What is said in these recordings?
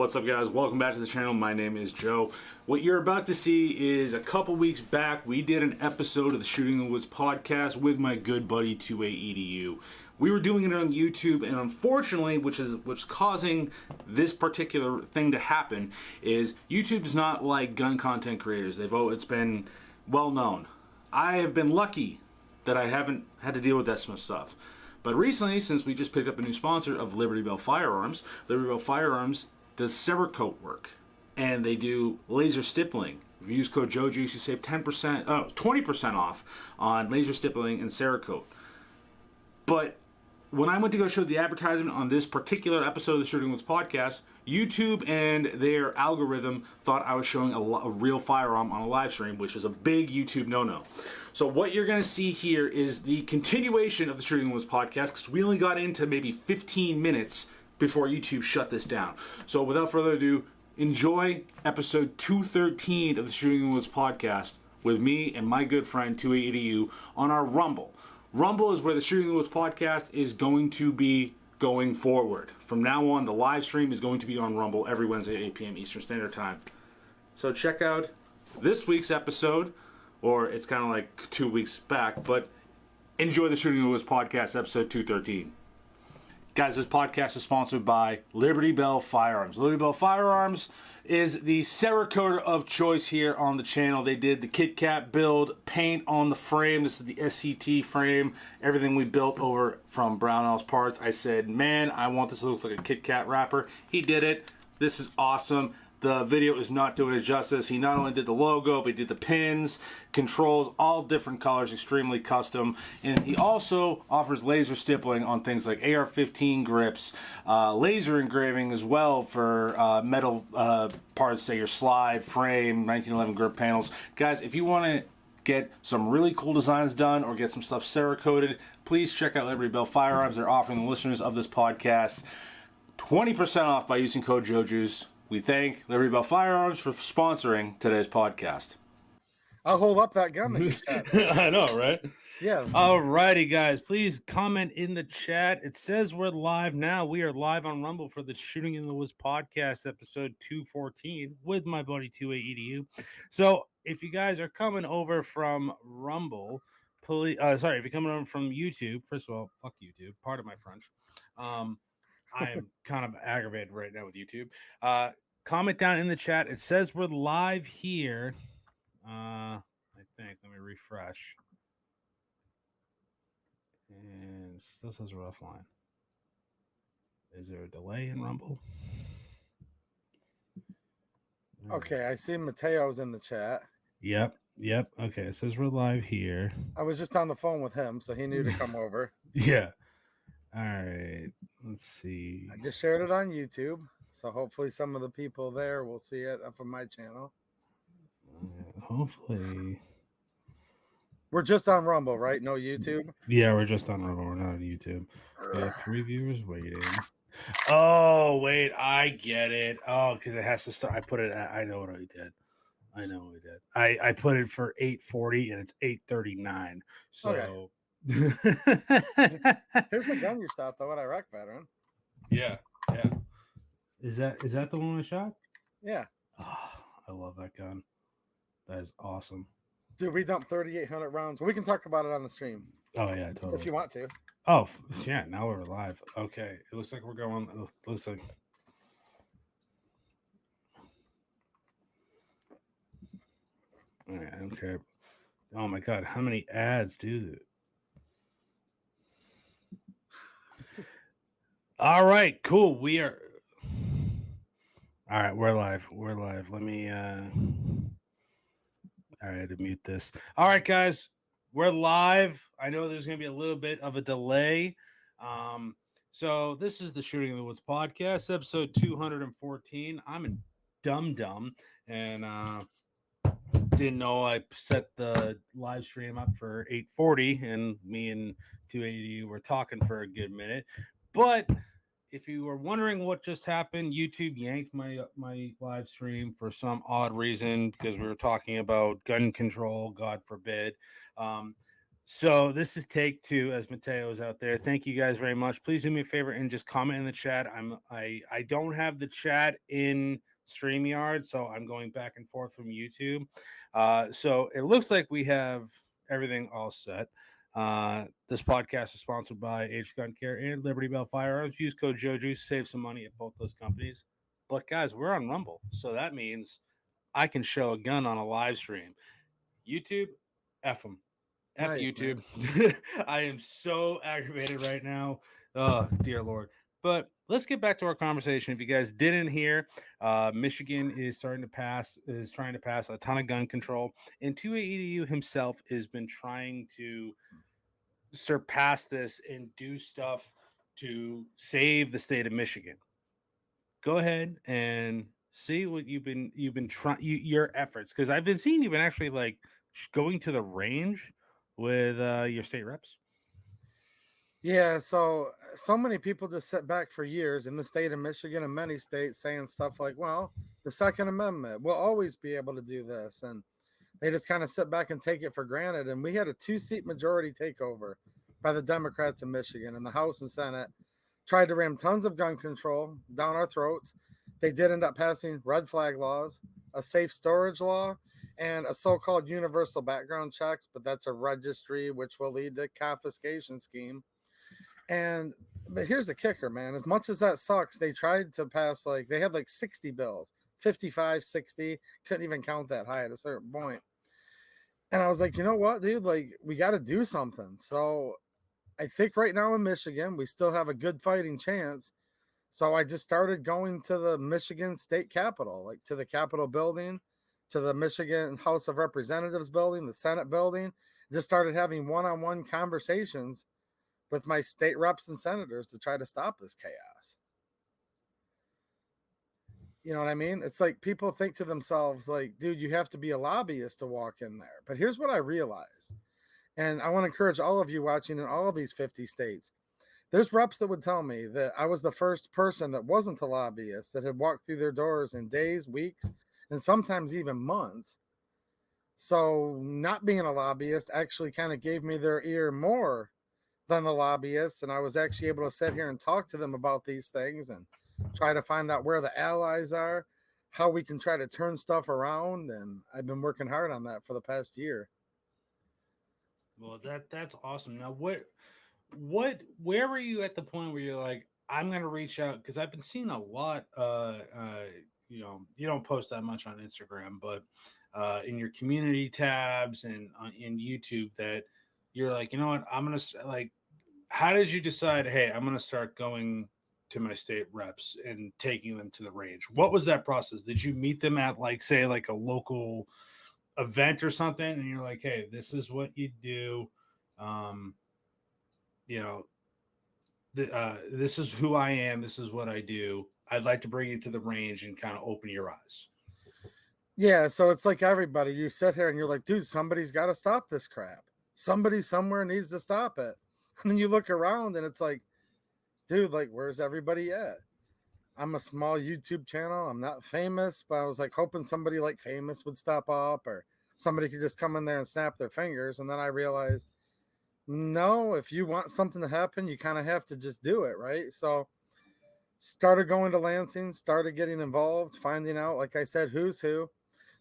What's up, guys? Welcome back to the channel. My name is Joe. What you're about to see is a couple weeks back, we did an episode of the Shooting in the Woods podcast with my good buddy 2A EDU. We were doing it on YouTube, and unfortunately, which is causing this particular thing to happen, is YouTube does not like gun content creators. It's been well known. I have been lucky that I haven't had to deal with that stuff. But recently, since we just picked up a new sponsor of Liberty Bell Firearms, Liberty Bell Firearms does Cerakote work, and they do laser stippling. If you use code JOJUICE, you save 20% off on laser stippling and Cerakote. But when I went to go show the advertisement on this particular episode of the Shooting Woods podcast, YouTube and their algorithm thought I was showing a real firearm on a live stream, which is a big YouTube no-no. So what you're going to see here is the continuation of the Shooting Woods podcast, because we only got into maybe 15 minutes before YouTube shut this down. So without further ado, enjoy episode 213 of the Shooting Woods podcast with me and my good friend 2A EDU on our Rumble. Rumble is where the Shooting Woods podcast is going to be going forward. From now on, the live stream is going to be on Rumble every Wednesday at 8 p.m. Eastern Standard Time. So check out this week's episode, or it's kind of like 2 weeks back, but enjoy the Shooting Woods podcast episode 213. Guys, this podcast is sponsored by Liberty Bell Firearms. Liberty Bell Firearms is the Cerakote of choice here on the channel. They did the Kit Kat build, paint on the frame. This is the SCT frame. Everything we built over from Brownell's Parts. I said, man, I want this to look like a Kit Kat wrapper. He did it. This is awesome. The video is not doing it justice. He not only did the logo, but he did the pins, controls, all different colors, extremely custom. And he also offers laser stippling on things like AR-15 grips, laser engraving as well for metal parts, say your slide, frame, 1911 grip panels. Guys, if you want to get some really cool designs done or get some stuff Cerakoted, please check out Liberty Bell Firearms. They're offering the listeners of this podcast 20% off by using code JOJUICE. We thank Liberty Bell Firearms for sponsoring today's podcast. I'll hold up that gun that you shot. I know, right? Yeah. Alrighty, guys. Please comment in the chat. It says we're live now. We are live on Rumble for the Shooting in the Woods podcast, episode 214, with my buddy 2A EDU. So if you guys are coming over from Rumble, please, if you're coming over from YouTube, first of all, fuck YouTube. Pardon my French. I am kind of aggravated right now with YouTube. Comment down in the chat. It says we're live here. I think. Let me refresh. And it still says we're offline. Is there a delay in Rumble? Okay, I see Mateo's in the chat. Yep. Okay, it says we're live here. I was just on the phone with him, so he knew to come over. Yeah. All right. Let's see. I just shared it on YouTube, so hopefully some of the people there will see it from my channel. Hopefully. We're just on Rumble, right? No YouTube? Yeah, we're just on Rumble. We're not on YouTube. We have 3 viewers waiting. Oh, wait. I get it. Oh, because it has to start. I put it at, I know what I did. I put it for 8:40 and it's 8:39. So. Okay. Here's the gun you shot, though, at Iraq veteran. Yeah. Is that the one I shot? Yeah. Oh, I love that gun. That is awesome. Dude, we dumped 3,800 rounds. We can talk about it on the stream. Oh, yeah, totally. If you want to. Oh, yeah, now we're live. Okay. It looks like we're going. It looks like. All right, I don't care. Oh, my God. How many ads do that? All right, cool. We are. All right, we're live. Let me. All right, to mute this. All right, guys, we're live. I know there's going to be a little bit of a delay. So this is the Shooting in the Woods podcast, episode 214. I'm in dum and didn't know I set the live stream up for 8:40, and me and 280 were talking for a good minute, but. If you were wondering what just happened, YouTube yanked my live stream for some odd reason because we were talking about gun control, God forbid. So this is take two, as Mateo's out there. Thank you guys very much. Please do me a favor and just comment in the chat. I don't have the chat in StreamYard, so I'm going back and forth from YouTube. So it looks like we have everything all set. This podcast is sponsored by H Gun Care and Liberty Bell Firearms. Use code JOJUICE to save some money at both those companies. But guys, we're on Rumble, so that means I can show a gun on a live stream. YouTube, F them. F Nice, YouTube. man. I am so aggravated right now. Oh, dear Lord. But let's get back to our conversation. If you guys didn't hear, Michigan is trying to pass a ton of gun control, and 2AEDU himself has been trying to surpass this and do stuff to save the state of Michigan. Go ahead and see what you've been trying your efforts, because I've been seeing you've been actually like going to the range with your state reps. Yeah, so many people just sit back for years in the state of Michigan and many states saying stuff like, well, the Second Amendment will always be able to do this. And they just kind of sit back and take it for granted. And we had a 2-seat majority takeover by the Democrats in Michigan, and the House and Senate tried to ram tons of gun control down our throats. They did end up passing red flag laws, a safe storage law, and a so-called universal background checks, but that's a registry which will lead to confiscation scheme. But here's the kicker, man. As much as that sucks, they tried to pass they had 60 bills, 55, 60, couldn't even count that high at a certain point. And I was like, you know what, dude? We got to do something. So I think right now in Michigan, we still have a good fighting chance. So I just started going to the Michigan State Capitol, to the Capitol building, to the Michigan House of Representatives building, the Senate building. Just started having one-on-one conversations with my state reps and senators to try to stop this chaos. You know what I mean? It's like people think to themselves, dude, you have to be a lobbyist to walk in there. But here's what I realized. And I want to encourage all of you watching in all of these 50 states. There's reps that would tell me that I was the first person that wasn't a lobbyist that had walked through their doors in days, weeks, and sometimes even months. So not being a lobbyist actually kind of gave me their ear more than the lobbyists, and I was actually able to sit here and talk to them about these things and try to find out where the allies are, how we can try to turn stuff around, and I've been working hard on that for the past year. Well, that's awesome. Now, where were you at the point where you're like, I'm going to reach out? Because I've been seeing a lot. You don't post that much on Instagram, but in your community tabs and in YouTube, that you're like, you know what, I'm gonna how did you decide, hey, I'm going to start going to my state reps and taking them to the range? What was that process? Did you meet them at say a local event or something, and you're like, hey, this is what you do, this is who I am, this is what I do, I'd like to bring you to the range and kind of open your eyes? Yeah, so it's like everybody, you sit here and you're like, dude, somebody's got to stop this crap. Somebody somewhere needs to stop it. And then you look around and it's like, dude, where's everybody at? I'm a small YouTube channel. I'm not famous, but I was hoping somebody famous would step up, or somebody could just come in there and snap their fingers. And then I realized, no, if you want something to happen, you kind of have to just do it, right? So started going to Lansing, started getting involved, finding out, like I said, who's who.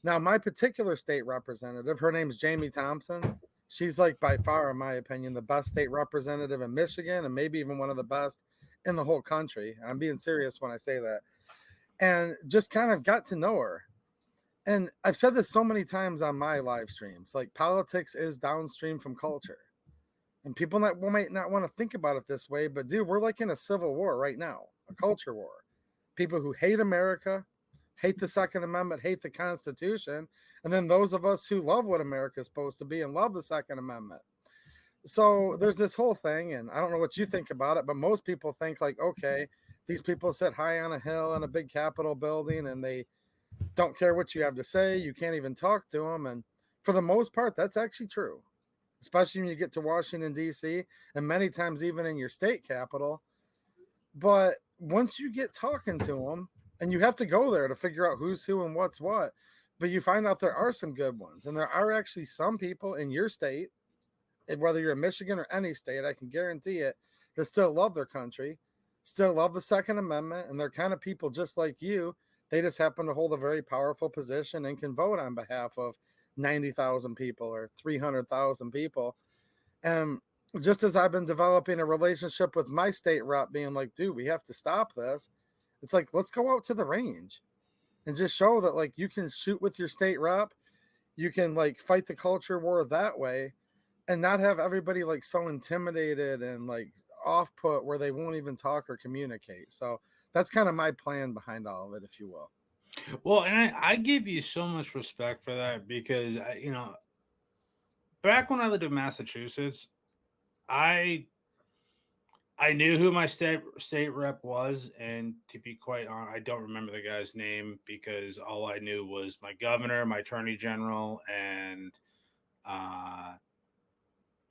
Now, my particular state representative, her name's Jamie Thompson. She's by far, in my opinion, the best state representative in Michigan, and maybe even one of the best in the whole country. I'm being serious when I say that. And just kind of got to know her. And I've said this so many times on my live streams, politics is downstream from culture. And people might not want to think about it this way, but dude, we're in a civil war right now, a culture war. People who hate America, hate the Second Amendment, hate the Constitution, and then those of us who love what America is supposed to be and love the Second Amendment. So there's this whole thing, and I don't know what you think about it, but most people think okay, these people sit high on a hill in a big Capitol building and they don't care what you have to say. You can't even talk to them. And for the most part, that's actually true, especially when you get to Washington, D.C., and many times even in your state capital. But once you get talking to them, and you have to go there to figure out who's who and what's what, but you find out there are some good ones. And there are actually some people in your state, whether you're in Michigan or any state, I can guarantee it, that still love their country, still love the Second Amendment, and they're kind of people just like you. They just happen to hold a very powerful position and can vote on behalf of 90,000 people or 300,000 people. And just as I've been developing a relationship with my state rep, being like, dude, we have to stop this. It's like, let's go out to the range and just show that, like, you can shoot with your state rep. You can, like, fight the culture war that way and not have everybody, like, so intimidated and, like, off put where they won't even talk or communicate. So that's kind of my plan behind all of it, if you will. Well, and I give you so much respect for that because, back when I lived in Massachusetts, I knew who my state rep was, and to be quite honest, I don't remember the guy's name because all I knew was my governor, my attorney general, and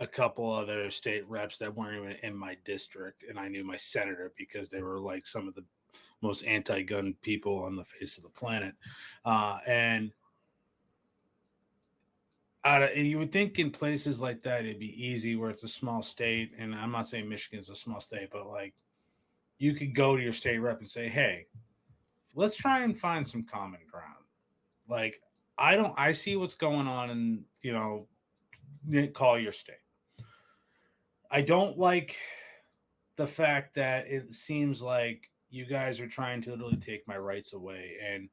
a couple other state reps that weren't even in my district, and I knew my senator because they were like some of the most anti-gun people on the face of the planet, and you would think in places like that it'd be easy where it's a small state, and I'm not saying Michigan's a small state, but like you could go to your state rep and say, "Hey, let's try and find some common ground." Like I see what's going on, and call your state. I don't like the fact that it seems like you guys are trying to literally take my rights away. And,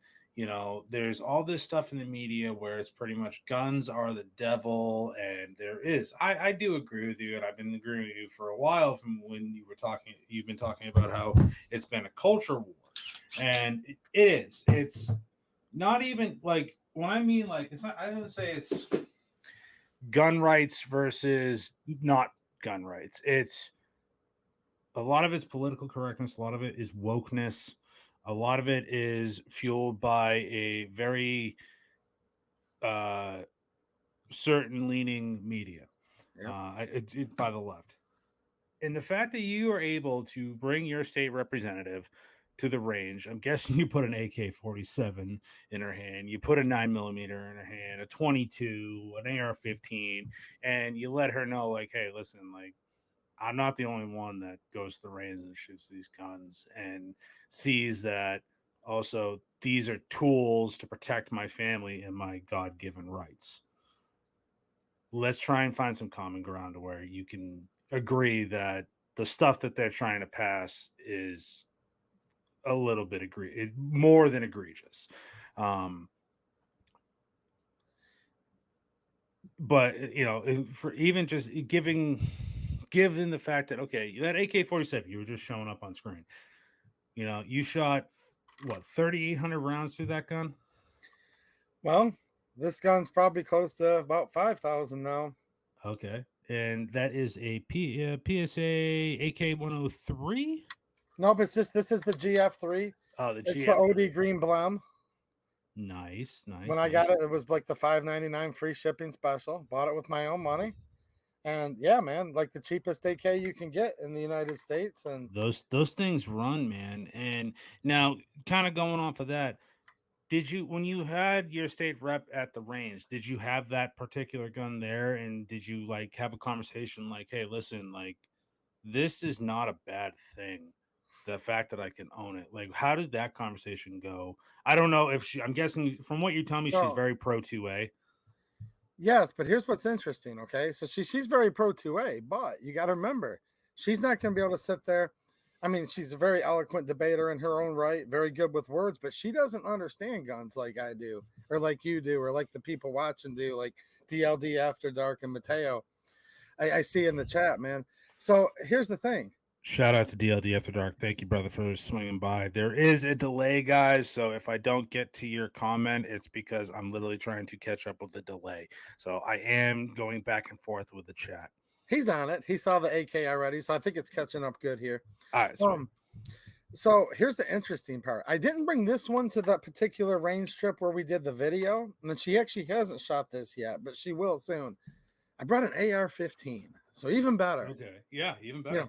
there's all this stuff in the media where it's pretty much guns are the devil. And there is. I do agree with you. And I've been agreeing with you for a while from when you've been talking about how it's been a culture war. And it is. It's not even like, when I mean like, it's not, I don't say it's gun rights versus not gun rights. It's a lot of it's political correctness. A lot of it is wokeness. A lot of it is fueled by a very certain leaning media, by the left. And the fact that you are able to bring your state representative to the range, I'm guessing you put an AK-47 in her hand, you put a 9mm in her hand, a 22, an AR-15, and you let her know, like, hey, listen, like, I'm not the only one that goes to the range and shoots these guns, and sees that also these are tools to protect my family and my God-given rights. Let's try and find some common ground to where you can agree that the stuff that they're trying to pass is a little bit more than egregious. But for even just given the fact that, okay, that AK-47, you were just showing up on screen, you shot what, 3,800 rounds through that gun? Well, this gun's probably close to about 5,000 now. Okay. And that is a PSA AK-103? Nope, this is the GF3. Oh, the It's GF3. the OD green blem. Nice. When I got it, it was like the $5.99 free shipping special. Bought it with my own money. And yeah, man, like the cheapest AK you can get in the United States. And those things run, man. And now, kind of going off of that, when you had your state rep at the range, did you have that particular gun there? And did you like have a conversation like, hey, listen, like, this is not a bad thing. The fact that I can own it. Like, how did that conversation go? I don't know if I'm guessing from what you tell me, she's very pro 2A. Yes, but here's what's interesting, okay? So she's very pro 2A, but you got to remember, she's not going to be able to sit there. I mean, she's a very eloquent debater in her own right, very good with words, but she doesn't understand guns like I do, or like you do, or like the people watching do, like DLD After Dark and Mateo. I see in the chat, man. So here's the thing. Shout out to DLD After Dark. Thank you, brother, for swinging by. There is a delay, guys. So if I don't get to your comment, it's because I'm literally trying to catch up with the delay. So I am going back and forth with the chat. He's on it. He saw the AK already. So I think it's catching up good here. All right. So here's the interesting part. I didn't bring this one to that particular range trip where we did the video. And she actually hasn't shot this yet, but she will soon. I brought an AR-15. So even better. Okay. Yeah, even better.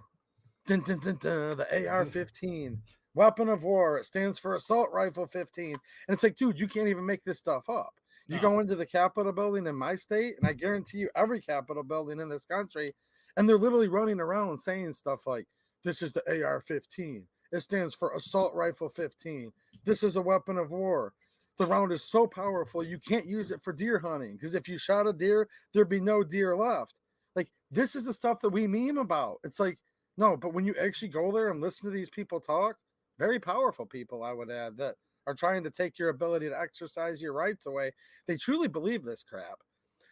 Dun, dun, dun, dun, the AR-15, weapon of war. It stands for assault rifle 15. And it's like, dude, you can't even make this stuff up. You No. go into the Capitol building in my state, and I guarantee you every Capitol building in this country, and they're literally running around saying stuff like, this is the AR-15. It stands for Assault Rifle 15. This is a weapon of war. The round is so powerful, you can't use it for deer hunting, because if you shot a deer, there'd be no deer left. Like, this is the stuff that we meme about. It's like, no, but when you actually go there and listen to these people talk, very powerful people, I would add, that are trying to take your ability to exercise your rights away. They truly believe this crap.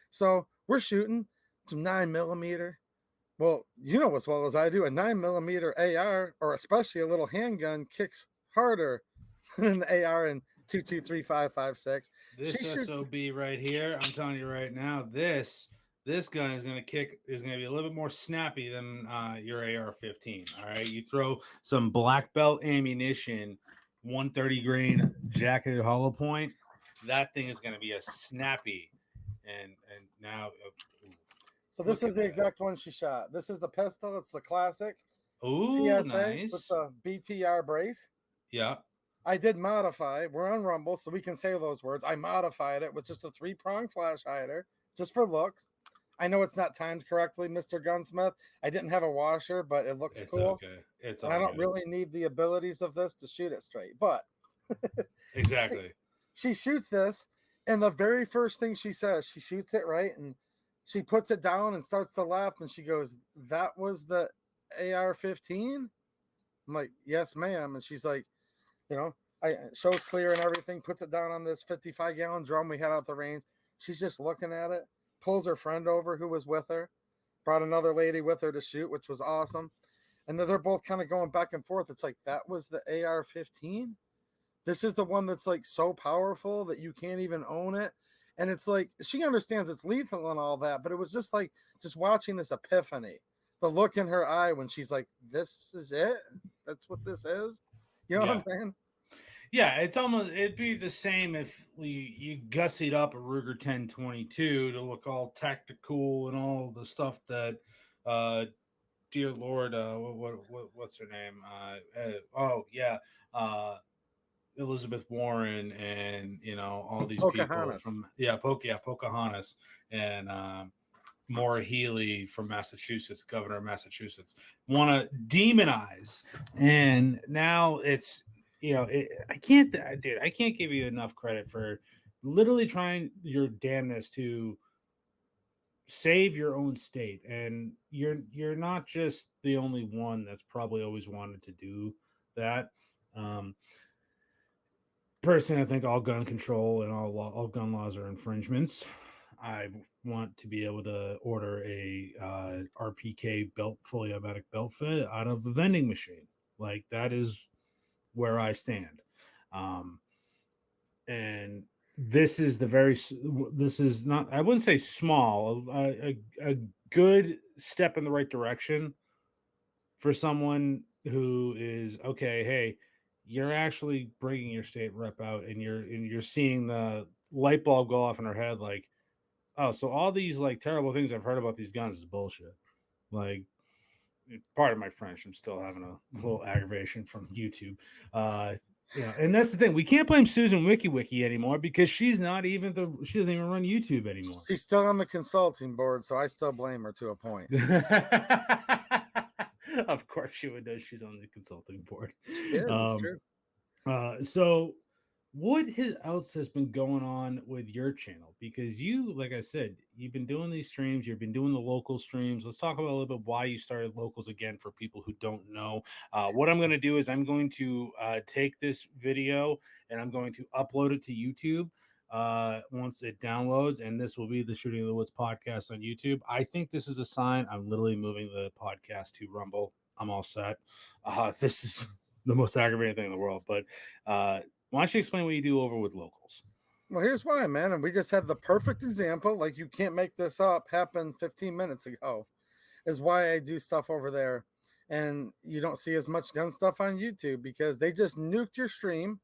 So we're shooting some 9mm. Well, you know as well as I do, a 9mm AR, or especially a little handgun, kicks harder than the AR in 223.556. This SOB right here, I'm telling you right now, this gun is going to be a little bit more snappy than your AR-15. All right, you throw some black belt ammunition, 130 grain jacketed hollow point, that thing is going to be a snappy. And now, so this is the exact one she shot. This is the pistol. It's the classic ooh, PSA nice with the BTR brace. Yeah. I did modify. We're on Rumble, so we can say those words. I modified it with just a 3-prong flash hider, just for looks. I know it's not timed correctly, Mr. Gunsmith. I didn't have a washer, but it looks cool. Okay. It's and I don't really need the abilities of this to shoot it straight. But exactly. She shoots this, and the very first thing she says, she shoots it right, and she puts it down and starts to laugh, and she goes, "That was the AR-15?" I'm like, "Yes, ma'am." And she's like, you know, shows clear and everything, puts it down on this 55-gallon drum we had out the range. She's just looking at it, pulls her friend over who was with her, brought another lady with her to shoot, which was awesome. And they're both kind of going back and forth. It's like, that was the AR-15? This is the one that's like so powerful that you can't even own it. And it's like, she understands it's lethal and all that, but it was just like, just watching this epiphany. The look in her eye when she's like, this is it? That's what this is? You know what I'm saying? Yeah, it'd be the same if you gussied up a Ruger 1022 to look all tactical and all the stuff that, dear Lord, what's her name? Elizabeth Warren and all these Pocahontas. people from Pocahontas and Maura Healey from Massachusetts, governor of Massachusetts, want to demonize, and now it's I can't give you enough credit for literally trying your damnedest to save your own state, and you're not just the only one that's probably always wanted to do that. Personally, I think all gun control and all gun laws are infringements. I want to be able to order a RPK belt, fully automatic belt fit, out of a vending machine. Like, that is where I stand. And this is this is not, I wouldn't say small, a good step in the right direction for someone who is okay. Hey, you're actually bringing your state rep out, and you're seeing the light bulb go off in her head, like, oh, so all these like terrible things I've heard about these guns is bullshit. Like, part of my French, I'm still having a little aggravation from YouTube. And that's the thing. We can't blame Susan WikiWiki anymore because she doesn't even run YouTube anymore. She's still on the consulting board, so I still blame her to a point. Of course she would know. She's on the consulting board. Yeah, true. So what else has been going on with your channel? Because you, like I said, you've been doing these streams, you've been doing the local streams. Let's talk about a little bit why you started locals again for people who don't know. What I'm going to do is I'm going to take this video and I'm going to upload it to YouTube once it downloads, and this will be the Shooting in the Woods podcast on YouTube. I think this is a sign. I'm literally moving the podcast to Rumble. I'm all set. This is the most aggravating thing in the world, but why don't you explain what you do over with locals? Well, here's why, man. And we just had the perfect example, like, you can't make this up, happen 15 minutes ago, is why I do stuff over there. And you don't see as much gun stuff on YouTube because they just nuked your stream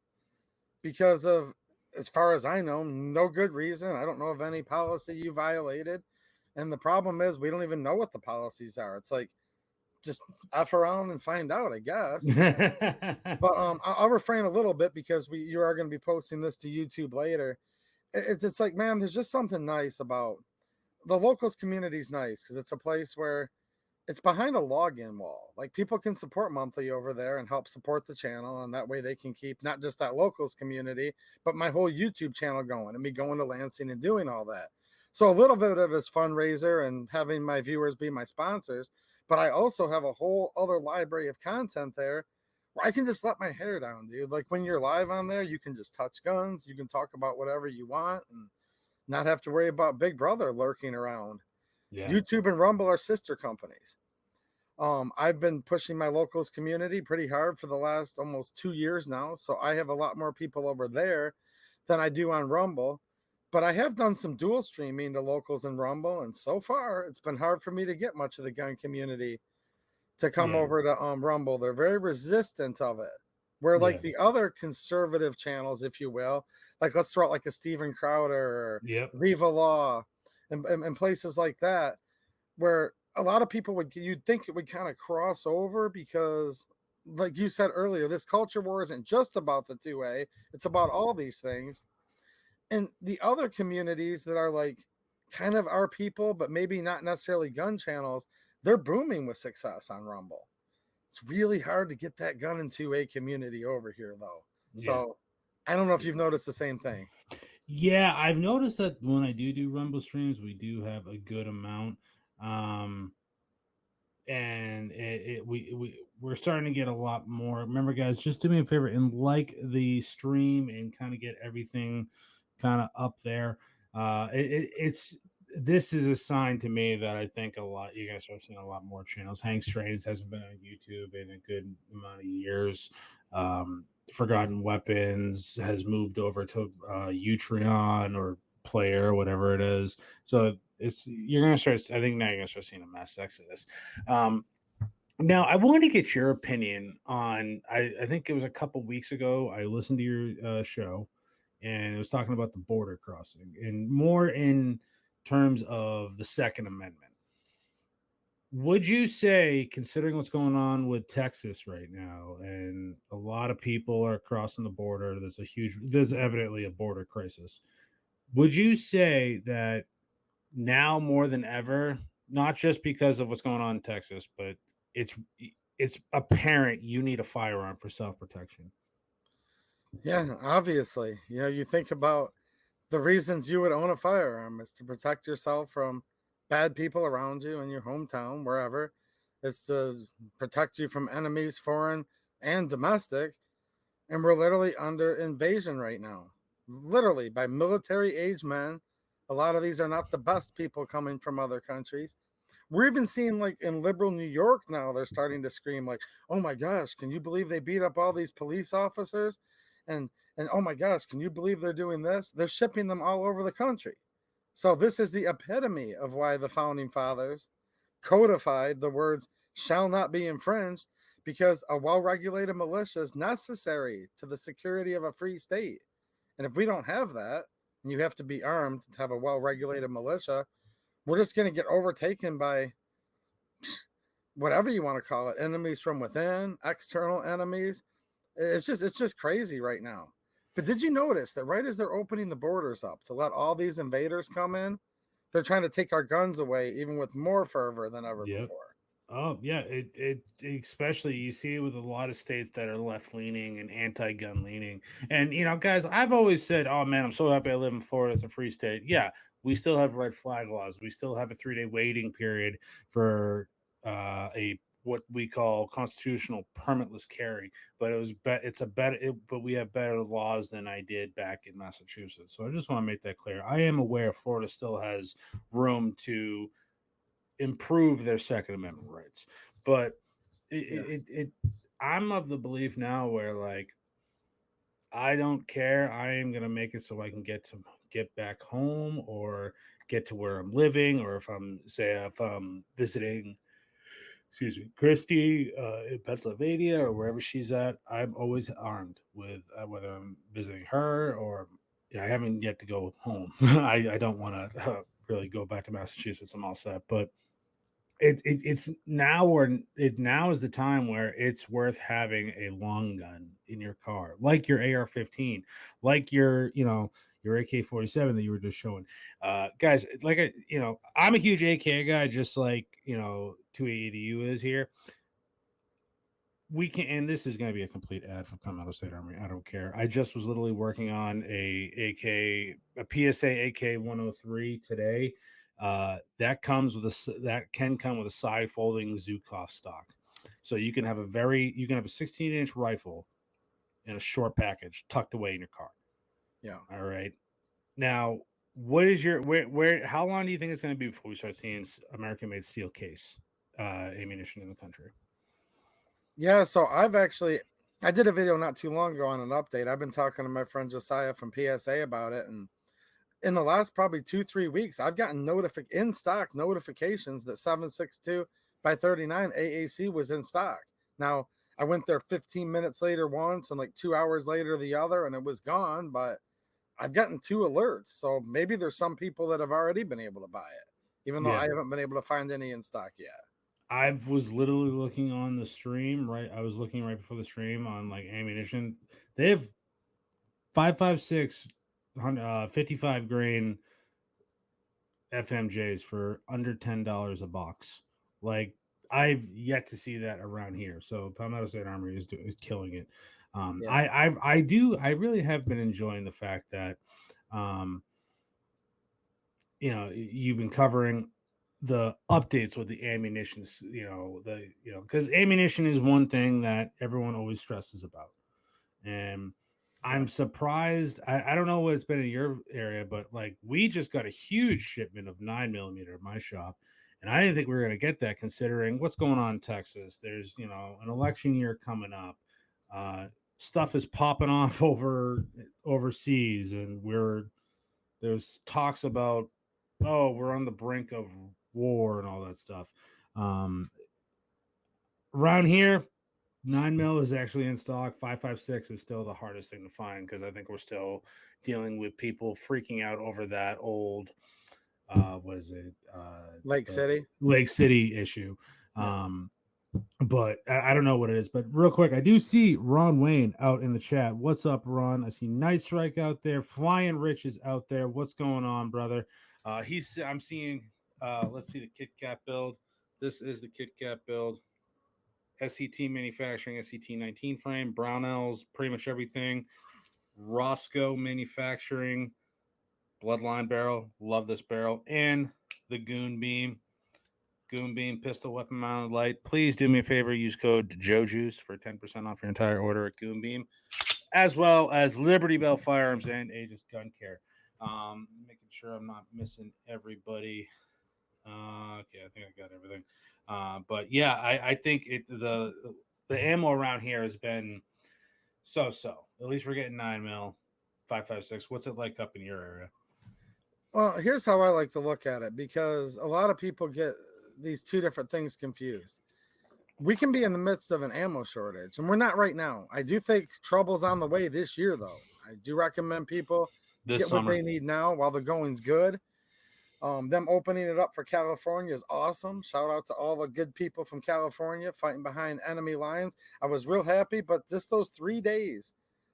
because of, as far as I know, no good reason. I don't know of any policy you violated. And the problem is we don't even know what the policies are. It's like, just F around and find out, I guess. But I'll refrain a little bit because you are going to be posting this to YouTube later. it's like, man, there's just something nice about the locals community's nice because it's a place where it's behind a login wall. Like people can support monthly over there and help support the channel, and that way they can keep not just that locals community, but my whole YouTube channel going and me going to Lansing and doing all that. So a little bit of it is fundraiser and having my viewers be my sponsors, but I also have a whole other library of content there where I can just let my hair down, dude. Like when you're live on there, you can just touch guns, you can talk about whatever you want and not have to worry about Big Brother lurking around. Yeah. YouTube and Rumble are sister companies. I've been pushing my locals community pretty hard for the last almost 2 years now. So I have a lot more people over there than I do on Rumble. But I have done some dual streaming to locals and Rumble. And so far, it's been hard for me to get much of the gun community to come Yeah. over to Rumble. They're very resistant of it. Where Yeah. like the other conservative channels, if you will, like let's throw out like a Steven Crowder or Yep. Viva Law and places like that, where a lot of people would you'd think it would kind of cross over because like you said earlier, this culture war isn't just about the 2A, it's about all these things. And the other communities that are like kind of our people, but maybe not necessarily gun channels, they're booming with success on Rumble. It's really hard to get that gun and 2A community over here though. Yeah. So I don't know if you've noticed the same thing. Yeah, I've noticed that when I do Rumble streams, we do have a good amount. Um, and we're starting to get a lot more. Remember, guys, just do me a favor and like the stream and kind of get everything kind of up there. It's this is a sign to me that I think a lot you guys are seeing a lot more channels. Hank's Trains hasn't been on YouTube in a good amount of years. Forgotten Weapons has moved over to Utreon or Player, whatever it is. So it's you're gonna start. I think now you're gonna start seeing a mass exodus. Um, Now I wanted to get your opinion on. I think it was a couple weeks ago. I listened to your show, and it was talking about the border crossing, and more in terms of the Second Amendment. Would you say, considering what's going on with Texas right now, and a lot of people are crossing the border, there's evidently a border crisis. Would you say that now more than ever, not just because of what's going on in Texas, but it's it's apparent you need a firearm for self protection? Yeah, obviously. You know, you think about the reasons you would own a firearm is to protect yourself from bad people around you in your hometown, wherever. It's to protect you from enemies, foreign and domestic. And we're literally under invasion right now, literally by military age men. A lot of these are not the best people coming from other countries. We're even seeing like in liberal New York now, they're starting to scream like, "Oh my gosh, can you believe they beat up all these police officers?" And oh my gosh, can you believe they're doing this? They're shipping them all over the country. So this is the epitome of why the founding fathers codified the words shall not be infringed, because a well-regulated militia is necessary to the security of a free state. And if we don't have that, and you have to be armed to have a well-regulated militia, we're just going to get overtaken by whatever you want to call it, enemies from within, external enemies. It's just crazy right now. But did you notice that right as they're opening the borders up to let all these invaders come in, they're trying to take our guns away even with more fervor than ever Yep. before. Oh yeah, it especially you see it with a lot of states that are left leaning and anti gun leaning. And guys, I've always said, "Oh man, I'm so happy I live in Florida. It's a free state." Yeah, we still have red flag laws. We still have a 3-day waiting period for a what we call constitutional permitless carry. But but we have better laws than I did back in Massachusetts. So I just want to make that clear. I am aware Florida still has room to improve their Second Amendment rights. But Yeah. I'm of the belief now where like I don't care. I am gonna make it so I can get back home or get to where I'm living, or if I'm visiting, excuse me, Christy in Pennsylvania or wherever she's at, I'm always armed with whether I'm visiting her or yeah, I haven't yet to go home. I don't want to really go back to Massachusetts. I'm all set, but it's now where it now is the time where it's worth having a long gun in your car, like your AR-15, like your your AK-47 that you were just showing. Guys, like I'm a huge AK guy, just like 2AEDU is here. We can, and this is going to be a complete ad for Palmetto State Armory. I don't care. I just was literally working on a PSA AK 103 today. That can come with a side folding Zukov stock, so you can have a 16-inch rifle in a short package tucked away in your car. Yeah. All right. Now, what is your where? How long do you think it's going to be before we start seeing American-made steel case ammunition in the country? Yeah, so I did a video not too long ago on an update. I've been talking to my friend Josiah from PSA about it, and in the last probably 2-3 weeks, I've gotten in stock notifications that 7.62 by 39 AAC was in stock. Now, I went there 15 minutes later once and like 2 hours later the other, and it was gone, but I've gotten 2 alerts. So maybe there's some people that have already been able to buy it, even though I haven't been able to find any in stock yet. I was literally looking on the stream, right? I was looking right before the stream on like ammunition. They have 5.56 55 grain FMJs for under $10 a box. Like, I've yet to see that around here. So Palmetto State Armory is killing it. I really have been enjoying the fact that you've been covering the updates with the ammunition, because ammunition is one thing that everyone always stresses about. And I'm surprised. I don't know what it's been in your area, but like we just got a huge shipment of 9mm at my shop. And I didn't think we were going to get that considering what's going on in Texas. There's, an election year coming up. Stuff is popping off overseas, and there's talks about, we're on the brink of war and all that stuff. Around here, 9mm is actually in stock. 5.56 is still the hardest thing to find because I think we're still dealing with people freaking out over that old, Lake City issue. But I don't know what it is. But real quick, I do see Ron Wayne out in the chat. What's up, Ron? I see Night Strike out there. Flying Rich is out there. What's going on, brother? I'm seeing. Let's see the Kit Kat build. This is the Kit Kat build. SCT Manufacturing, SCT 19 frame, Brownells, pretty much everything. Roscoe Manufacturing, Bloodline barrel, love this barrel, and the Goon Beam pistol weapon mounted light. Please do me a favor, use code JOJUICE for 10% off your entire order at Goon Beam, as well as Liberty Bell Firearms and Aegis Gun Care. Making sure I'm not missing everybody. Okay, I think I got everything. But yeah, I think the ammo around here has been so. At least we're getting 9mm, 5.56. What's it like up in your area? Well, here's how I like to look at it, because a lot of people get these two different things confused. We can be in the midst of an ammo shortage, and we're not right now. I do think trouble's on the way this year, though. I do recommend people get what they need now while the going's good. Them opening it up for California is awesome. Shout out to all the good people from California fighting behind enemy lines. I was real happy, but just those 3 days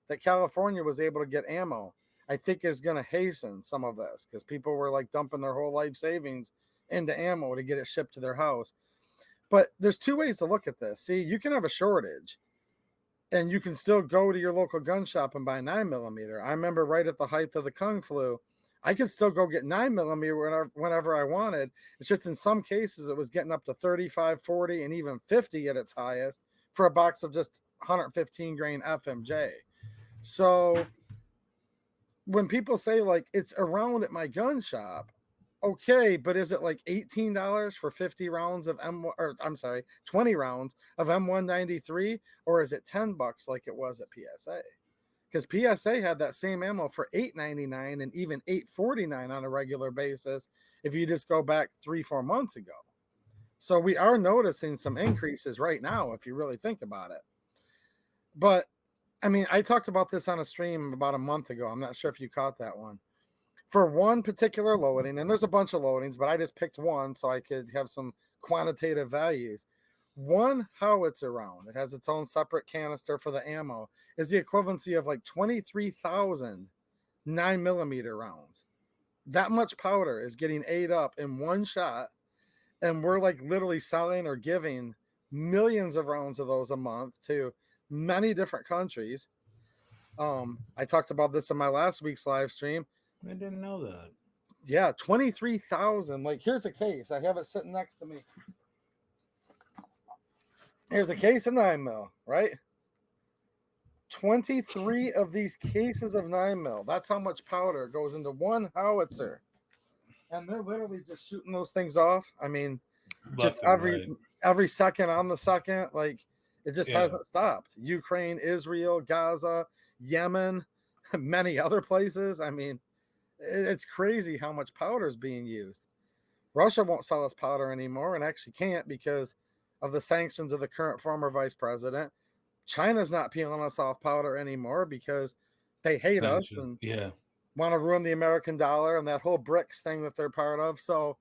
that California was able to get ammo, I think is going to hasten some of this, because people were like dumping their whole life savings into ammo to get it shipped to their house. But there's 2 ways to look at this. See, you can have a shortage and you can still go to your local gun shop and buy 9mm. I remember right at the height of the Kung Flu, I could still go get 9mm whenever I wanted. It's just in some cases it was getting up to 35, 40, and even 50 at its highest for a box of just 115 grain FMJ. So when people say like it's around at my gun shop, okay, but is it like $18 for 50 rounds of 20 rounds of M193, or is it $10 like it was at PSA? Because PSA had that same ammo for $8.99 and even $8.49 on a regular basis if you just go back 3-4 months ago. So we are noticing some increases right now if you really think about it. But I mean, I talked about this on a stream about a month ago. I'm not sure if you caught that one. For one particular loading, and there's a bunch of loadings, but I just picked one so I could have some quantitative values. One howitzer round, it has its own separate canister for the ammo, is the equivalency of like 23,000 9mm rounds. That much powder is getting ate up in one shot, and we're like literally selling or giving millions of rounds of those a month to many different countries. I talked about this in my last week's live stream. I didn't know that. Yeah, 23,000. Like, here's a case. I have it sitting next to me. Here's a case of 9mm, right? 23 of these cases of 9mm. That's how much powder goes into one howitzer. And they're literally just shooting those things off. I mean, just every second on the second. Like, it just hasn't stopped. Ukraine, Israel, Gaza, Yemen, many other places. I mean, it's crazy how much powder is being used. Russia won't sell us powder anymore, and actually can't because of the sanctions of the current former vice president. China's not peeling us off powder anymore because they hate us and want to ruin the American dollar and that whole BRICS thing that they're part of. So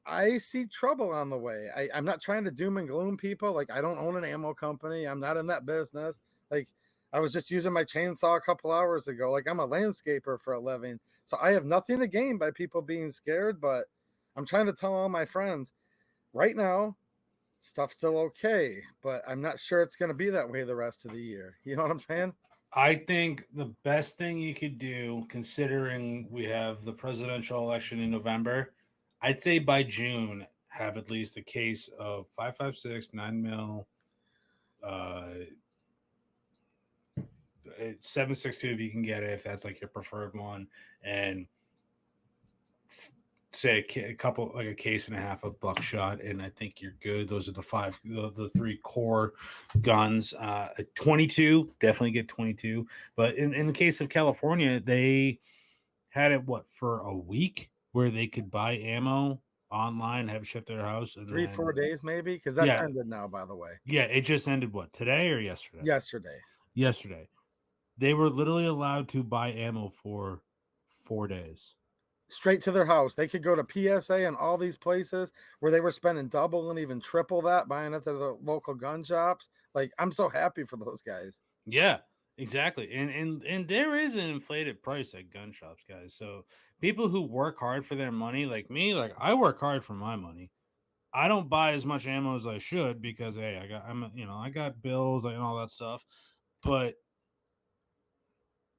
I see trouble on the way. I'm not trying to doom and gloom people. Like, I don't own an ammo company. I'm not in that business. Like, I was just using my chainsaw a couple hours ago. Like, I'm a landscaper for a living. So I have nothing to gain by people being scared, but I'm trying to tell all my friends right now, stuff's still okay, but I'm not sure it's going to be that way the rest of the year. You know what I'm saying? I think the best thing you could do, considering we have the presidential election in November, I'd say by June, have at least a case of 5.56, 9mm, 7.62 if you can get it, if that's like your preferred one, and say a couple, like a case and a half of buckshot, and I think you're good. Those are the three core guns. 22, definitely get 22. But in the case of California, they had it for a week where they could buy ammo online, have it shipped to their house, and 3-4 days maybe, because that's ended now, by the way. Yeah, it just ended today or yesterday? Yesterday. They were literally allowed to buy ammo for 4 days. Straight to their house. They could go to PSA and all these places where they were spending double and even triple that buying it at the local gun shops. Like, I'm so happy for those guys. Yeah, exactly. And there is an inflated price at gun shops, guys. So people who work hard for their money, like me, like I work hard for my money. I don't buy as much ammo as I should because hey, I got bills and all that stuff. But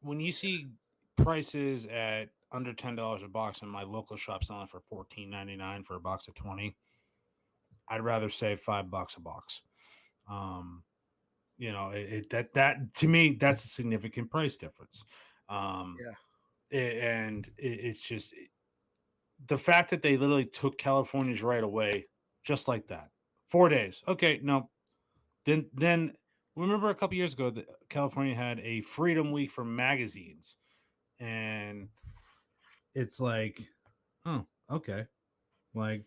when you see prices at under $10 a box in my local shop selling for $14.99 for a box of 20, I'd rather save $5 a box. That to me, that's a significant price difference. It's just the fact that they literally took California's right away, just like that. 4 days. Okay, no. Then remember a couple years ago that California had a Freedom Week for magazines, and it's like, oh, okay, like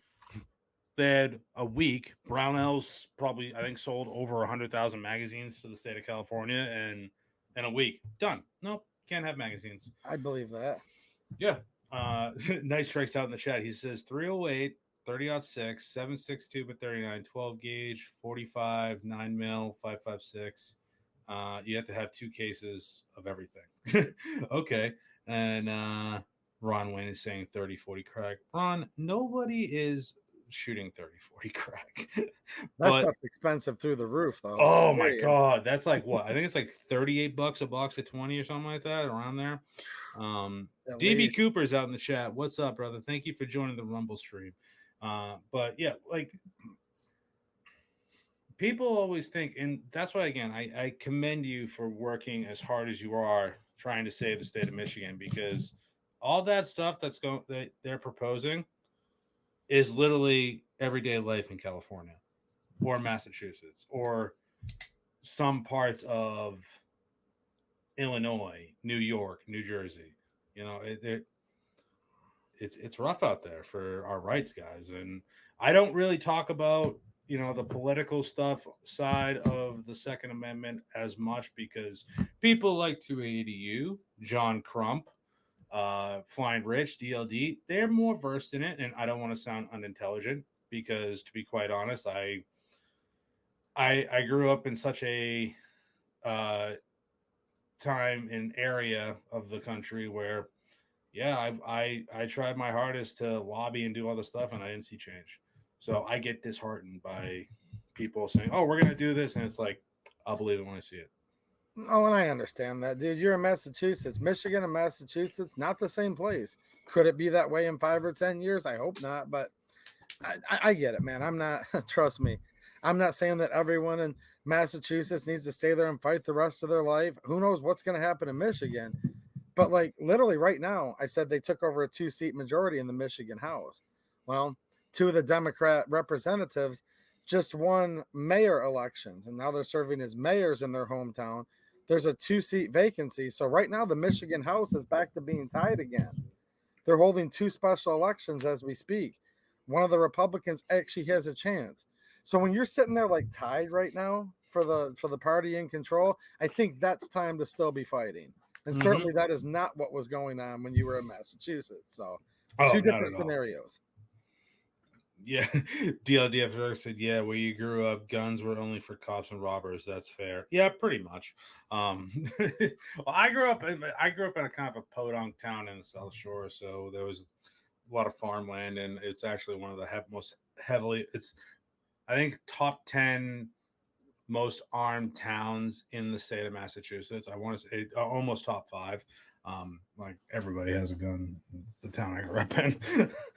they had a week. Brownells probably, I think, sold over 100,000 magazines to the state of California, and in a week, done. Nope, can't have magazines. I believe that. Yeah. Nice strikes out in the chat. He says 308, 30-06, 7.62 but 39, 12 gauge, 45, 9mm, 5.56. You have to have 2 cases of everything. Okay. And Ron Wayne is saying 30-40 crack. Ron, nobody is shooting 30-40 crack. That stuff's expensive through the roof, though. Oh my god, that's like what? I think it's like $38 a box of 20 or something like that, around there. DB Cooper's out in the chat. What's up, brother? Thank you for joining the Rumble stream. But yeah, like people always think, and that's why again, I commend you for working as hard as you are trying to save the state of Michigan, because all that stuff that they're proposing is literally everyday life in California or Massachusetts or some parts of Illinois, New York, New Jersey. You know, it's rough out there for our rights, guys. And I don't really talk about, the political stuff side of the Second Amendment as much because people like 280U, John Crump, Flying Rich, DLD, they're more versed in it. And I don't want to sound unintelligent because, to be quite honest, I grew up in such a time and area of the country where, yeah, I tried my hardest to lobby and do all this stuff, and I didn't see change. So I get disheartened by people saying, "Oh, we're gonna do this," and it's like, I'll believe it when I see it. Oh, and I understand that, dude. You're in Massachusetts. Michigan and Massachusetts, not the same place. Could it be that way in 5 or 10 years? I hope not, but I get it, man. I'm not, trust me, I'm not saying that everyone in Massachusetts needs to stay there and fight the rest of their life. Who knows what's going to happen in Michigan? But like literally right now, I said they took over a 2-seat majority in the Michigan House. Well, two of the Democrat representatives just won mayor elections, and now they're serving as mayors in their hometown. There's a 2-seat vacancy. So right now, the Michigan House is back to being tied again. They're holding two special elections as we speak. One of the Republicans actually has a chance. So when you're sitting there like tied right now for the party in control, I think that's time to still be fighting. And certainly that is not what was going on when you were in Massachusetts. So Oh, two not different at all. scenarios. Yeah, DLDF said, "Yeah, where you grew up, guns were only for cops and robbers." That's fair. Yeah, pretty much. Well, I grew up in a kind of a podunk town in the South Shore, so there was a lot of farmland, and it's actually one of the most heavily. It's, I think, top 10 most armed towns in the state of Massachusetts. I want to say almost top 5. Like everybody has a gun. The town I grew up in.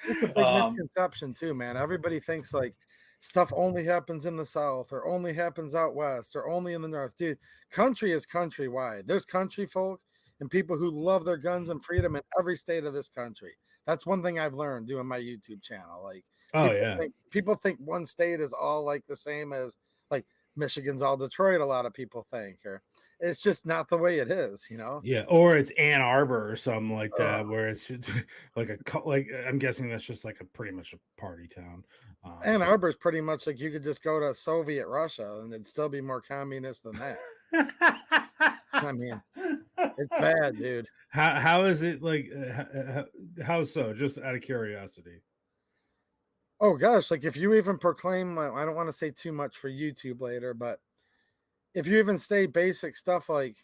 It's a big misconception too, man. Everybody thinks like stuff only happens in the South or only happens out west or only in the North. Dude, country is countrywide. There's country folk and people who love their guns and freedom in every state of this country. That's one thing I've learned doing my YouTube channel. Like Oh yeah. People think one state is all like the same as like Michigan's all Detroit, a lot of people think, or it's just not the way it is, you know? Yeah, or it's Ann Arbor or something like Ugh. that, where it's just like like I'm guessing that's just like a pretty much a party town. Ann Arbor is pretty much like you could just go to Soviet Russia and it'd still be more communist than that. I mean, it's bad, dude. How is it like? How so? Just out of curiosity. Oh gosh, like if you even proclaim, I don't want to say too much for YouTube later, but if you even say basic stuff like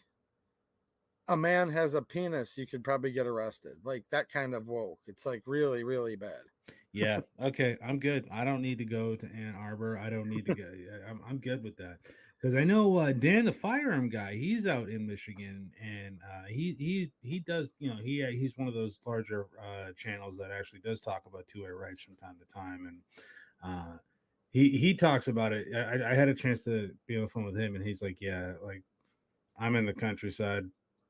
a man has a penis, you could probably get arrested. Like that kind of woke. It's like really, really bad. Yeah. Okay. I'm good. I don't need to go to Ann Arbor. I don't need to go. I'm good with that because I know Dan, the firearm guy. He's out in Michigan, and he does. You know, he's one of those larger channels that actually does talk about two-way rights from time to time, and he talks about it. I had a chance to be on the phone with him, and he's like, "Yeah, like I'm in the countryside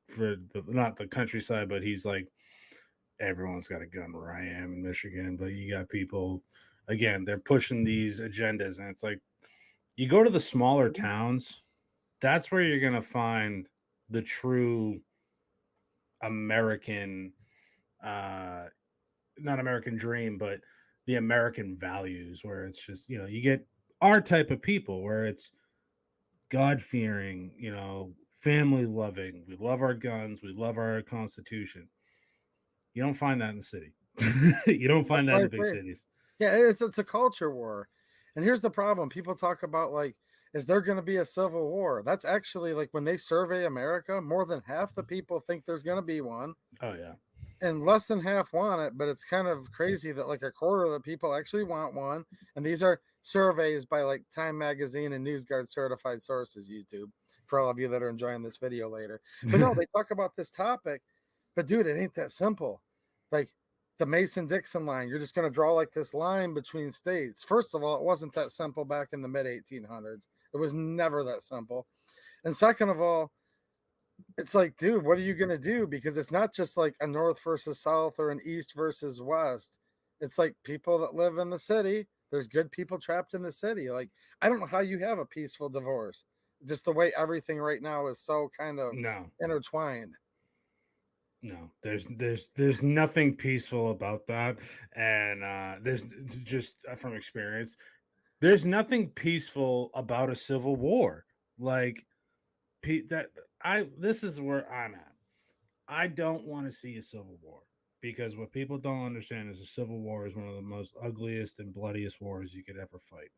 for the not the countryside, but he's like." Everyone's got a gun where I am in Michigan, but you got people, again, they're pushing these agendas, and it's like you go to the smaller towns, that's where you're gonna find the true American, not American dream, but the American values, where it's just, you know, you get our type of people where it's God fearing, you know, family loving, we love our guns, we love our constitution. You don't find that in the city. You don't That's find that why in I the big say, cities. yeah, it's a culture war. And here's the problem. People talk about like, is there going to be a civil war? That's actually like when they survey America, more than half the people think there's going to be one, Oh yeah. and less than half want it. But it's kind of crazy that like a quarter of the people actually want one. And these are surveys by like Time Magazine and NewsGuard certified sources, YouTube, for all of you that are enjoying this video later. But no, they talk about this topic, but dude, it ain't that simple. Like the Mason Dixon line, you're just going to draw like this line between states. First of all, it wasn't that simple back in the mid 1800s. It was never that simple. And second of all, it's like, dude, what are you going to do? Because it's not just like a north versus south or an east versus west. It's like people that live in the city. There's good people trapped in the city. Like, I don't know how you have a peaceful divorce. Just the way everything right now is so kind of No, intertwined. no. There's nothing peaceful about that, and there's just from experience, there's nothing peaceful about a civil war. Like that, this is where I'm at. I don't want to see a civil war because what people don't understand is a civil war is one of the most ugliest and bloodiest wars you could ever fight.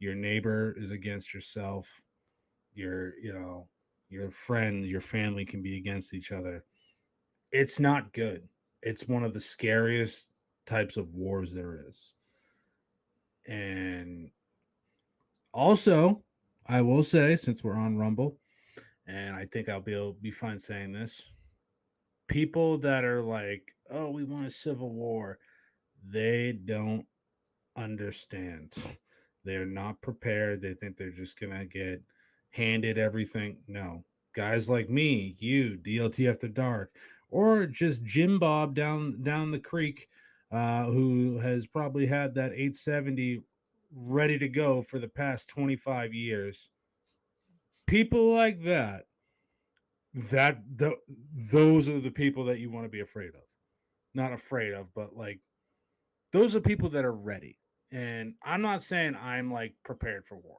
Your neighbor is against yourself. You're, you know, your friends, your family can be against each other. It's not good. It's one of the scariest types of wars there is. And also, I will say, since we're on Rumble, and I think I'll be fine saying this, people that are like, "Oh, we want a civil war," they don't understand. They're not prepared. They think they're just gonna get handed everything. No, guys like me, you, DLT After Dark, or just Jim Bob down the creek, who has probably had that 870 ready to go for the past 25 years. People like that, those are the people that you want to be afraid of. Not afraid of, but like those are people that are ready. And I'm not saying I'm like prepared for war.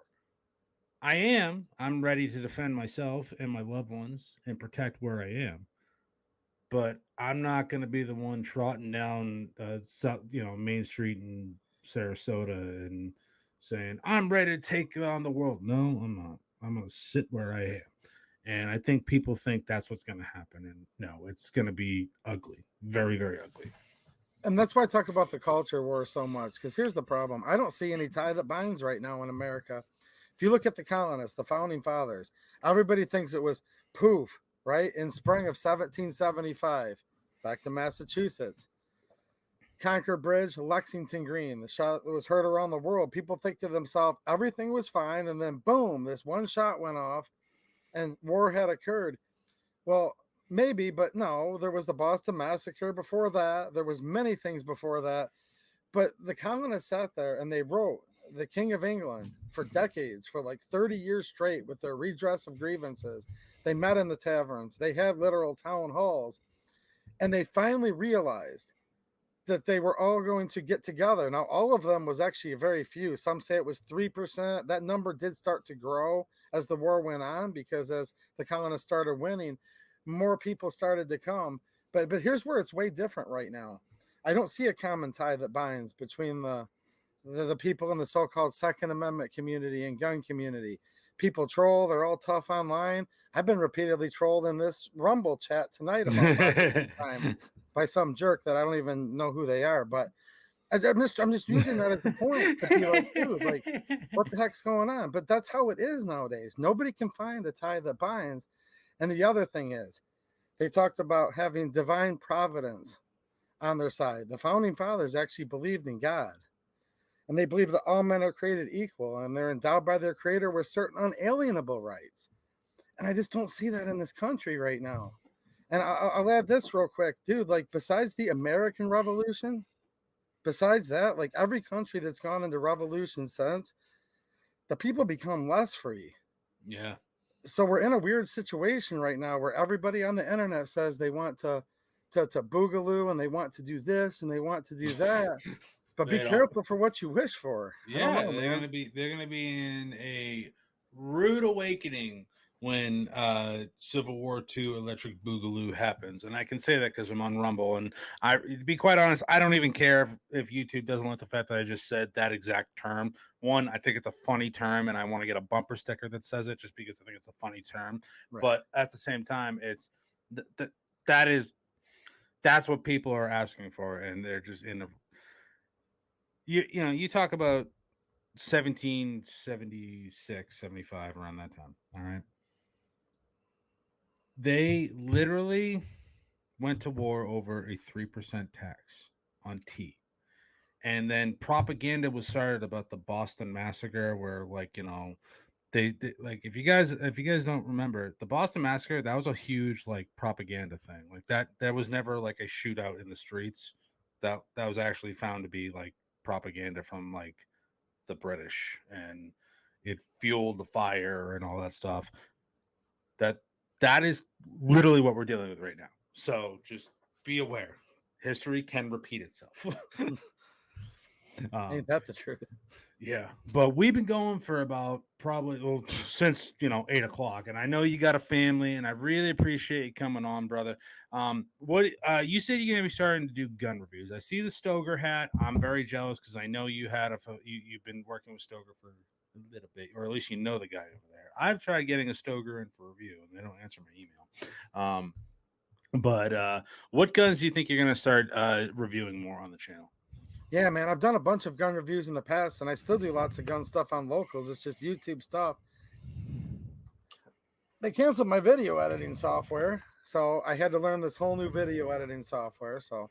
I am. I'm ready to defend myself and my loved ones and protect where I am. But I'm not going to be the one trotting down, Main Street in Sarasota and saying I'm ready to take on the world. No, I'm not. I'm going to sit where I am. And I think people think that's what's going to happen. And no, it's going to be ugly. Very, very ugly. And that's why I talk about the culture war so much. Because here's the problem: I don't see any tie that binds right now in America. If you look at the colonists, the founding fathers, everybody thinks it was poof, right? In spring of 1775, back to Massachusetts. Concord Bridge, Lexington Green, the shot that was heard around the world. People think to themselves, everything was fine. And then boom, this one shot went off and war had occurred. Well, maybe, but no, there was the Boston Massacre before that. There was many things before that. But the colonists sat there and they wrote the King of England for decades, for like 30 years straight, with their redress of grievances. They met in the taverns, they had literal town halls, and they finally realized that they were all going to get together. Now, all of them was actually very few. Some say it was 3%. That number did start to grow as the war went on, because as the colonists started winning, more people started to come. But here's where it's way different right now. I don't see a common tie that binds between the people in the so-called Second Amendment community and gun community. People troll, they're all tough online. I've been repeatedly trolled in this Rumble chat tonight about time by some jerk that I don't even know who they are. But I'm just using that as a point to be like, dude, like, what the heck's going on? But that's how it is nowadays. Nobody can find a tie that binds. And the other thing is, they talked about having divine providence on their side. The founding fathers actually believed in God. And they believe that all men are created equal and they're endowed by their creator with certain unalienable rights. And I just don't see that in this country right now. And I'll add this real quick, dude. Like, besides the American Revolution, besides that, like every country that's gone into revolution since, the people become less free. Yeah. So we're in a weird situation right now where everybody on the internet says they want to boogaloo and they want to do this and they want to do that. But be careful for what you wish for. Yeah, they're gonna be in a rude awakening when Civil War II Electric Boogaloo happens. And I can say that because I'm on Rumble. And to be quite honest, I don't even care if YouTube doesn't like the fact that I just said that exact term. One, I think it's a funny term, and I want to get a bumper sticker that says it just because I think it's a funny term. Right. But at the same time, it's that's what people are asking for, and they're just in the you talk about 1776, 75, around that time. All right. They literally went to war over a 3% tax on tea. And then propaganda was started about the Boston Massacre, where they like if you guys don't remember the Boston Massacre, that was a huge like propaganda thing. Like that was never like a shootout in the streets. That was actually found to be like propaganda from like the British, and it fueled the fire and all that stuff. That is literally what we're dealing with right now. So just be aware, history can repeat itself. Ain't that the truth? Yeah, but we've been going for about since 8:00, and I know you got a family, and I really appreciate you coming on, brother. What you said you're gonna be starting to do gun reviews. I see the Stoger hat. I'm very jealous because I know you had you've been working with Stoger for little bit, or at least you know the guy over there. I've tried getting a Stoker in for review, and they don't answer my email. But what guns do you think you're going to start reviewing more on the channel? Yeah, man, I've done a bunch of gun reviews in the past, and I still do lots of gun stuff on locals. It's just YouTube stuff. They canceled my video editing software, so I had to learn this whole new video editing software. So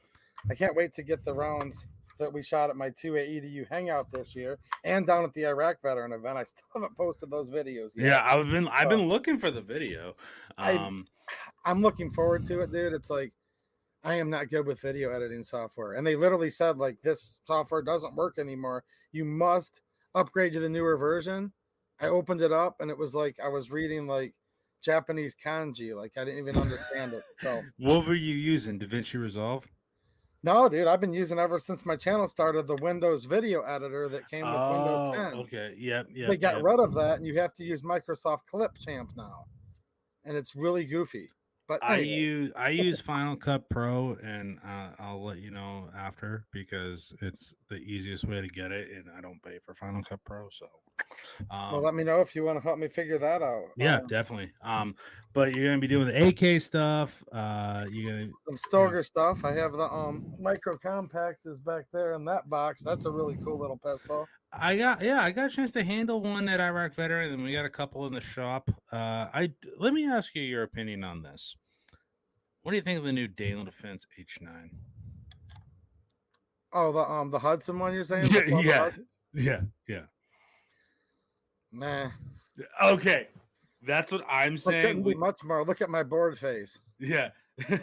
I can't wait to get the rounds that we shot at my 2A EDU hangout this year and down at the Iraq veteran event. I still haven't posted those videos yet. Yeah, I've been looking for the video. I'm looking forward to it, dude. It's like I am not good with video editing software, and they literally said like this software doesn't work anymore. You must upgrade to the newer version. I opened it up, and it was like I was reading like Japanese kanji. Like I didn't even understand it. So what were you using? DaVinci Resolve? no, dude, I've been using ever since my channel started the Windows video editor that came with Windows 10. Okay, yep. They got rid of that, and you have to use Microsoft Clipchamp now, and it's really goofy. But anyway. I use Final Cut Pro, and I'll let you know after because it's the easiest way to get it, and I don't pay for Final Cut Pro. So, well, let me know if you want to help me figure that out. Yeah, definitely. But you're gonna be doing the AK stuff. You're gonna some Stoker stuff. I have the micro compact is back there in that box. That's a really cool little pistol. I got a chance to handle one at Iraq Veteran, and we got a couple in the shop. Let me ask you your opinion on this. What do you think of the new Daniel Defense H9? Oh, the Hudson one you're saying? Yeah. Nah. Okay, that's what I'm saying. Couldn't be much more. Look at my bored face. Yeah.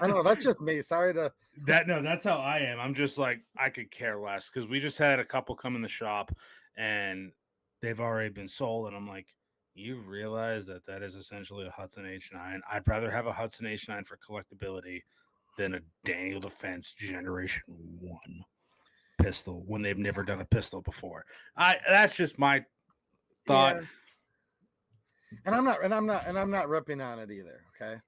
I know that's just me. Sorry to that's how I am. I'm just like I could care less because we just had a couple come in the shop and they've already been sold, and I'm like, you realize that is essentially a Hudson H9. I'd rather have a Hudson H9 for collectability than a Daniel Defense Generation 1 pistol when they've never done a pistol before. That's just my thought. Yeah. And I'm not ripping on it either, okay?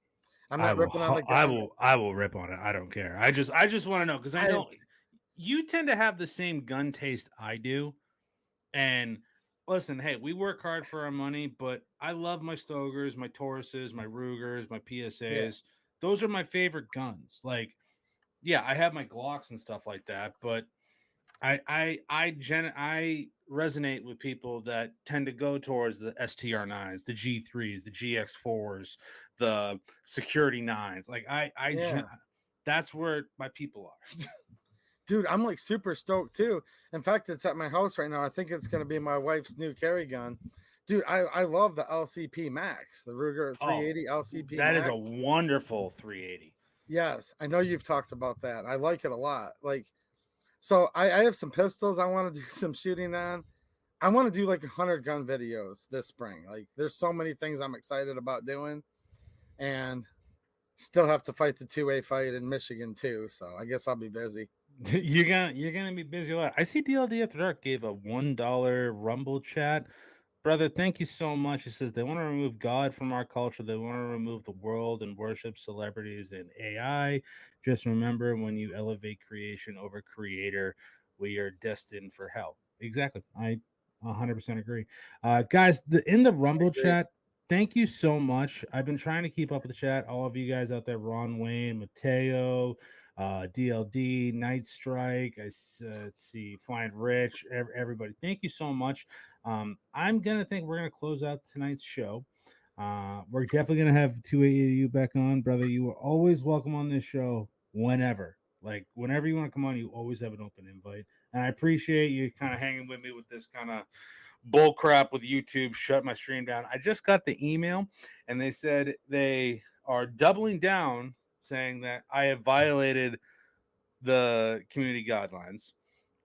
I'm not ripping on the gun. I will rip on it. I don't care. I just want to know because I know you tend to have the same gun taste I do. And listen, hey, we work hard for our money, but I love my Stogers, my Tauruses, my Rugers, my PSAs. Yeah. Those are my favorite guns. Like, yeah, I have my Glocks and stuff like that, but I resonate with people that tend to go towards the STR9s, the G3s, the GX4s, the Security 9s. Like that's where my people are. Dude, I'm like super stoked too. In fact, it's at my house right now. I think it's going to be my wife's new carry gun. Dude, I love the LCP Max, the Ruger 380 LCP That Max. Is a wonderful 380. Yes, I know you've talked about that. I like it a lot. Like, so I have some pistols I want to do some shooting on. I want to do like 100 gun videos this spring. Like, there's so many things I'm excited about doing, and still have to fight the 2A fight in Michigan too. So I guess I'll be busy. You're gonna be busy a lot. I see DLD After Dark gave a $1 Rumble chat. Brother, thank you so much. He says they want to remove God from our culture. They want to remove the world and worship celebrities and AI. Just remember, when you elevate creation over creator, we are destined for hell. Exactly. I 100% agree. Guys, in the Rumble chat, thank you so much. I've been trying to keep up with the chat. All of you guys out there, Ron Wayne, Mateo, DLD, Night Strike, let's see, Flying Rich, everybody. Thank you so much. We're gonna close out tonight's show. We're definitely gonna have 2AU back on, brother. You are always welcome on this show whenever. Like, whenever you want to come on, you always have an open invite. And I appreciate you kind of hanging with me with this kind of bull crap with YouTube. Shut my stream down. I just got the email, and they said they are doubling down, saying that I have violated the community guidelines.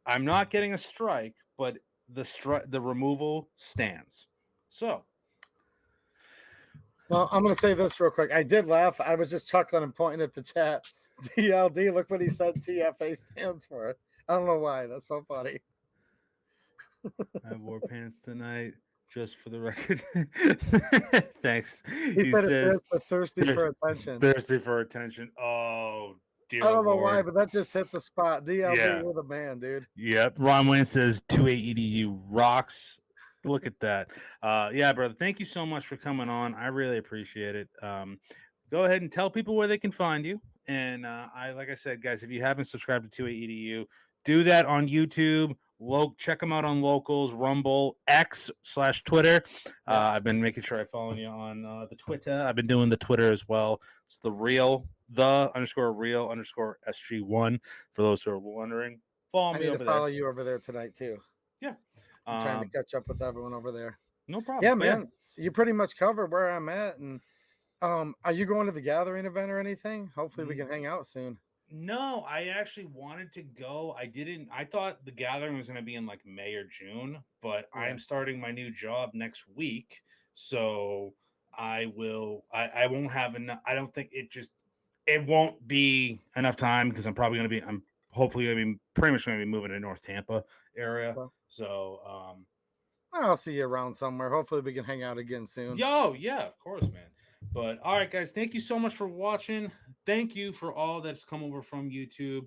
I'm not getting a strike, but the removal stands. So, well, I'm going to say this real quick. I did laugh. I was just chuckling and pointing at the chat. DLD, look what he said TFA stands for. I don't know why. That's so funny. I wore pants tonight, just for the record. Thanks. He says thirsty for attention. Thirsty for attention. Oh, dear I don't know Lord. why, but that just hit the spot. DLD, you're the man, dude. Yep. Ron Wayne says 2A EDU rocks. Look at that. Yeah, brother. Thank you so much for coming on. I really appreciate it. Go ahead and tell people where they can find you. And like I said, guys, if you haven't subscribed to 2AEDU, do that on YouTube. Check them out on Locals, Rumble, X/Twitter. Yeah. I've been making sure I follow you on the Twitter. I've been doing the Twitter as well. It's the real underscore SG1 for those who are wondering. Follow I me need to over there. follow you over there tonight too. Yeah. I'm trying to catch up with everyone over there. No problem. Yeah, But yeah. man. You pretty much cover where I'm at. And are you going to the gathering event or anything? Hopefully we can hang out soon. No, I actually wanted to go. I didn't. I thought the gathering was going to be in like May or June, but Yeah. I'm starting my new job next week, so I will. I won't have enough. I don't think it won't be enough time because I'm probably going to be. I'm hopefully going to be pretty much going to be moving to North Tampa area. Well, So, I'll see you around somewhere. Hopefully we can hang out again soon. yeah, of course, man. But all right, guys, thank you so much for watching. Thank you for all that's come over from YouTube.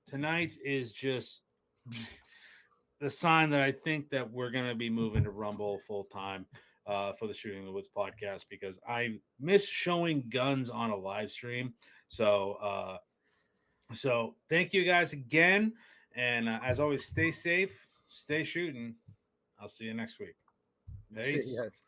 Tonight is just the sign that I think that we're going to be moving to Rumble full time for the Shooting the Woods podcast because I miss showing guns on a live stream. So, so thank you guys again, and as always, stay safe, stay shooting. I'll see you next week. Peace. Yes.